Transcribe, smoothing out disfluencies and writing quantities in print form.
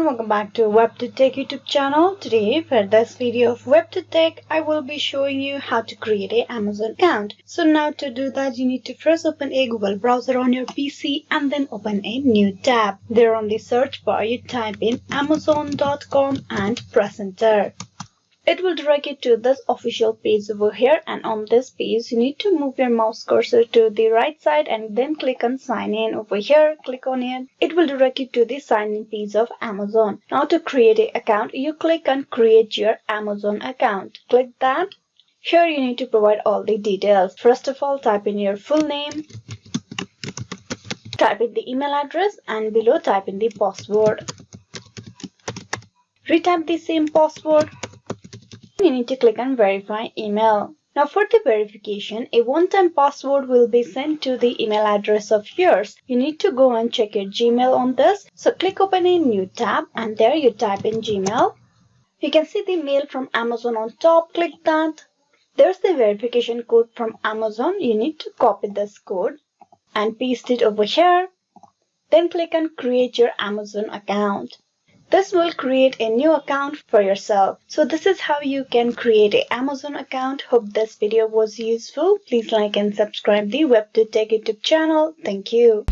welcome back to WebToTech YouTube channel. Today for this video of WebToTech, I will be showing you how to create an Amazon account. So now to do that, you need to first open a Google browser on your PC and then open a new tab. There on the search bar, you type in amazon.com and press enter. It will direct you to this official page over here, and on this page you need to move your mouse cursor to the right side and then click on sign in over here. Click on it. It will direct you to the sign in page of Amazon. Now to create an account, you click on create your Amazon account. Click that. Here you need to provide all the details. First of all, type in your full name, type in the email address, and below type in the password. Retype the same password. You need to click on verify email. Now for the verification, a one-time password will be sent to the email address of yours. You need to go and check your Gmail on this. So click open a new tab and there you type in Gmail. You can see the mail from Amazon on top. Click that. There's the verification code from Amazon. You need to copy this code and paste it over here. Then click on create your Amazon account. This will create a new account for yourself. So this is how you can create an Amazon account. Hope this video was useful. Please like and subscribe the WebToTech YouTube channel. Thank you.